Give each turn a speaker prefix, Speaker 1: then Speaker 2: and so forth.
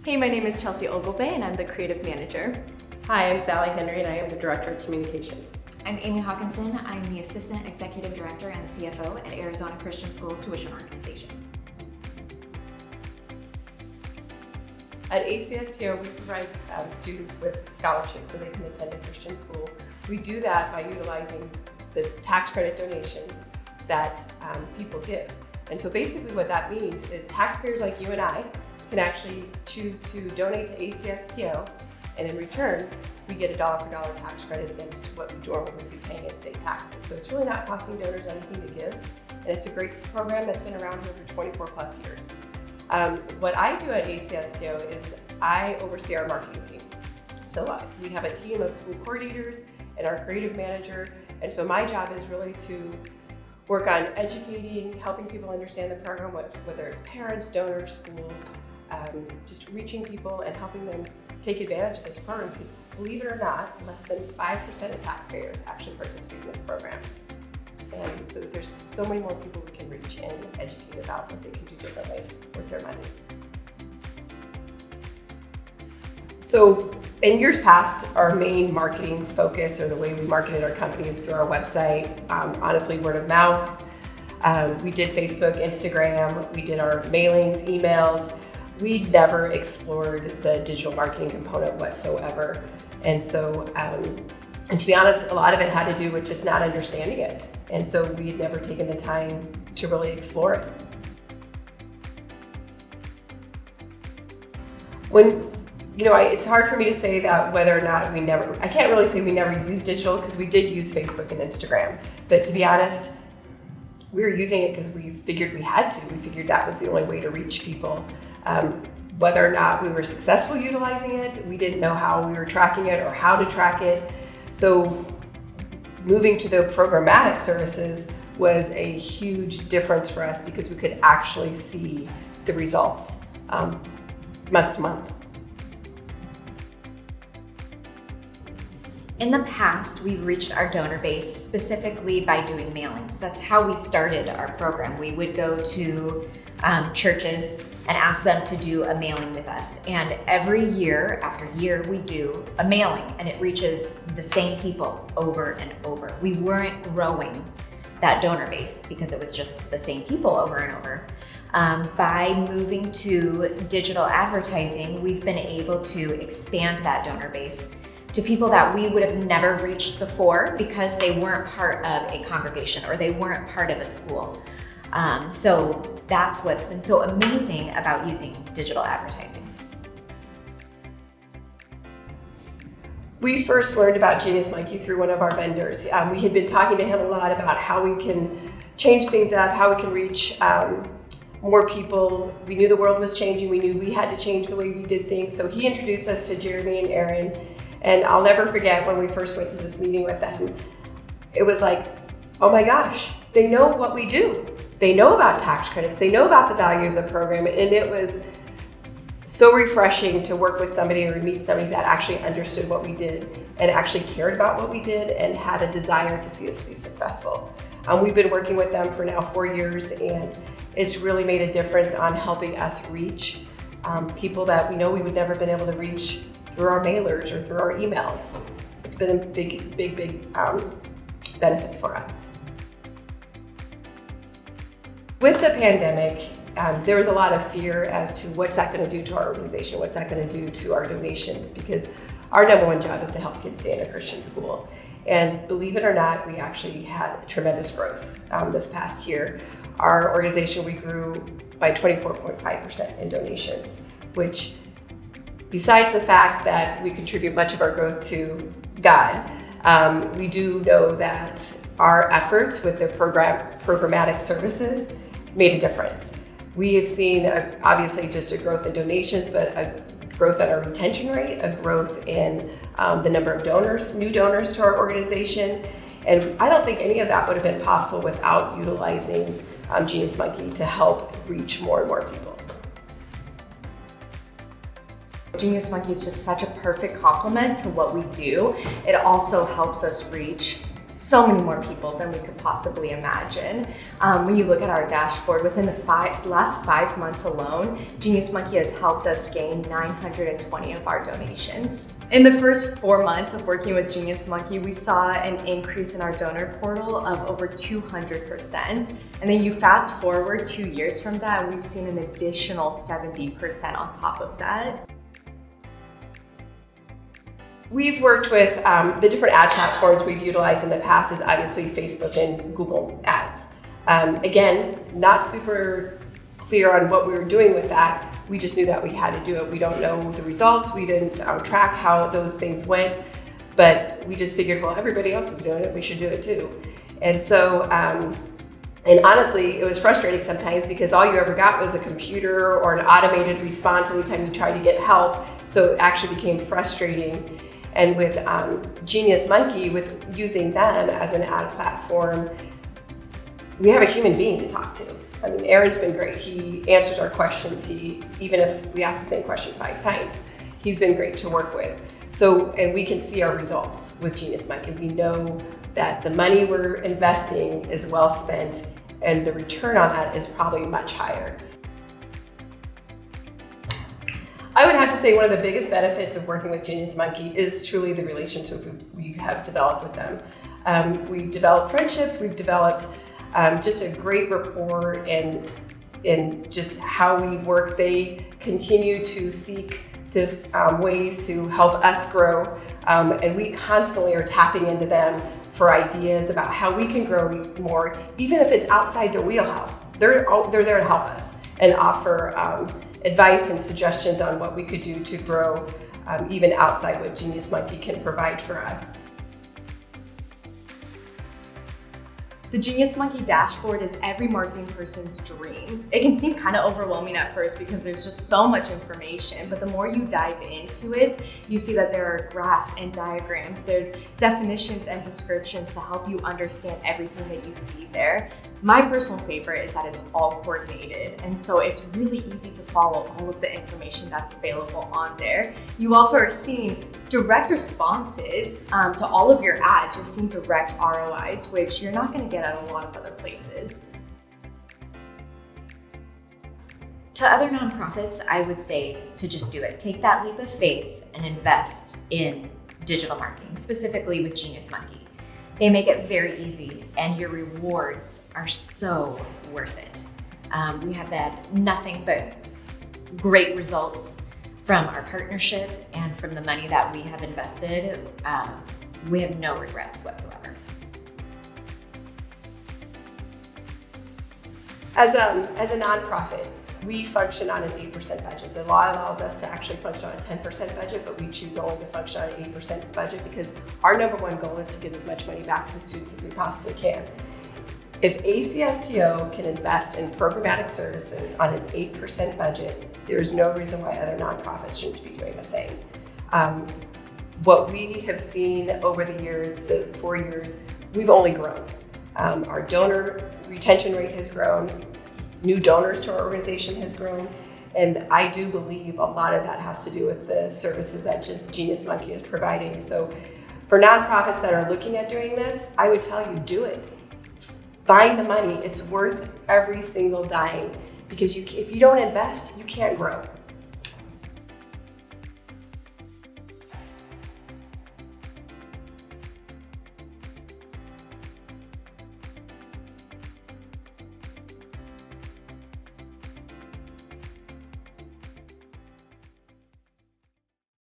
Speaker 1: Hey, my name is Chelsea Oglebay and I'm the Creative Manager.
Speaker 2: Hi, I'm Sally Henry and I am the Director of Communications.
Speaker 3: I'm Amy Hawkinson. I'm the Assistant Executive Director and CFO at Arizona Christian School Tuition Organization.
Speaker 2: At ACSTO, we provide students with scholarships so they can attend a Christian school. We do that by utilizing the tax credit donations that people give. And so basically what that means is taxpayers like you and I can actually choose to donate to ACSTO, and in return, we get a dollar for dollar tax credit against what we normally would be paying in state taxes. So it's really not costing donors anything to give, and it's a great program that's been around here for 24 plus years. What I do at ACSTO is I oversee our marketing team. So we have a team of school coordinators and our creative manager, and so my job is really to work on educating, helping people understand the program, whether it's parents, donors, schools, just reaching people and helping them take advantage of this program, because believe it or not, less than 5% of taxpayers actually participate in this program. And so there's so many more people we can reach and educate about what they can do differently with their money. So in years past, our main marketing focus, or the way we marketed our company, is through our website, honestly, word of mouth. We did Facebook, Instagram, we did our mailings, emails. We never explored the digital marketing component whatsoever. And so, and to be honest, a lot of it had to do with just not understanding it. And so we had never taken the time to really explore it. It's hard for me to say that whether or not I can't really say we never used digital, because we did use Facebook and Instagram. But to be honest, we were using it because we figured we had to. We figured that was the only way to reach people. Whether or not we were successful utilizing it, we didn't know how we were tracking it or how to track it. So moving to the programmatic services was a huge difference for us, because we could actually see the results month to month.
Speaker 3: In the past, we reached our donor base specifically by doing mailings. That's how we started our program. We would go to churches and ask them to do a mailing with us. And every year after year, we do a mailing, and it reaches the same people over and over. We weren't growing that donor base because it was just the same people over and over. By moving to digital advertising, we've been able to expand that donor base to people that we would have never reached before, because they weren't part of a congregation or they weren't part of a school. So that's what's been so amazing about using digital advertising.
Speaker 2: We first learned about Genius Monkey through one of our vendors. We had been talking to him a lot about how we can change things up, how we can reach more people. We knew the world was changing. We knew we had to change the way we did things. So he introduced us to Jeremy and Aaron. And I'll never forget when we first went to this meeting with them. It was like, oh my gosh, they know what we do. They know about tax credits. They know about the value of the program. And it was so refreshing to work with somebody or meet somebody that actually understood what we did and actually cared about what we did and had a desire to see us be successful. We've been working with them for now 4 years, and it's really made a difference on helping us reach people that we know we would never been able to reach through our mailers or through our emails. It's been a big benefit for us. With the pandemic, there was a lot of fear as to what's that going to do to our organization, what's that going to do to our donations, because our number one job is to help kids stay in a Christian school. And believe it or not, we actually had tremendous growth this past year. Our organization, we grew by 24.5% in donations, which, besides the fact that we contribute much of our growth to God, we do know that our efforts with the programmatic services made a difference. We have seen obviously just a growth in donations, but a growth in our retention rate, a growth in the number of donors, new donors to our organization. And I don't think any of that would have been possible without utilizing Genius Monkey to help reach more and more people.
Speaker 4: Genius Monkey is just such a perfect complement to what we do. It also helps us reach
Speaker 1: so many more people than we could possibly imagine. When you look at our dashboard, within the last 5 months alone, Genius Monkey has helped us gain 920 of our donations. In the first 4 months of working with Genius Monkey, we saw an increase in our donor portal of over 200%. And then you fast forward 2 years from that, we've seen an additional 70% on top of that.
Speaker 2: We've worked with the different ad platforms we've utilized in the past is obviously Facebook and Google Ads. Again, not super clear on what we were doing with that. We just knew that we had to do it. We don't know the results. We didn't track how those things went, but we just figured, well, everybody else was doing it, we should do it too. And so, and honestly, it was frustrating sometimes because all you ever got was a computer or an automated response anytime you tried to get help. So it actually became frustrating. And with Genius Monkey, with using them as an ad platform, we have a human being to talk to. I mean, Aaron's been great. He answers our questions. Even if we ask the same question 5 times, he's been great to work with. So, and we can see our results with Genius Monkey. We know that the money we're investing is well spent and the return on that is probably much higher. I would have to say one of the biggest benefits of working with Genius Monkey is truly the relationship we have developed with them. We've developed friendships, we've developed just a great rapport in just how we work. They continue to seek ways to help us grow, and we constantly are tapping into them for ideas about how we can grow more, even if it's outside their wheelhouse. They're there to help us and offer advice and suggestions on what we could do to grow even outside what Genius Monkey can provide for us.
Speaker 1: The Genius Monkey dashboard is every marketing person's dream. It can seem kind of overwhelming at first because there's just so much information, but the more you dive into it, you see that there are graphs and diagrams, there's definitions and descriptions to help you understand everything that you see there. My personal favorite is that it's all coordinated, and so it's really easy to follow all of the information that's available on there. You also are seeing direct responses to all of your ads. You're seeing direct ROIs, which you're not going to get at a lot of other places.
Speaker 3: To other nonprofits, I would say to just do it. Take that leap of faith and invest in digital marketing, specifically with Genius Monkey. They make it very easy and your rewards are so worth it. We have had nothing but great results from our partnership and from the money that we have invested. We have no regrets whatsoever.
Speaker 2: As a nonprofit, we function on an 8% budget. The law allows us to actually function on a 10% budget, but we choose only to function on an 8% budget because our number one goal is to give as much money back to the students as we possibly can. If ACSTO can invest in programmatic services on an 8% budget, there's no reason why other nonprofits shouldn't be doing the same. What we have seen over the years, the 4 years, we've only grown. Our donor retention rate has grown. New donors to our organization has grown, and I do believe a lot of that has to do with the services that Genius Monkey is providing. So for nonprofits that are looking at doing this, I would tell you, do it. Find the money. It's worth every single dime because if you don't invest, you can't grow.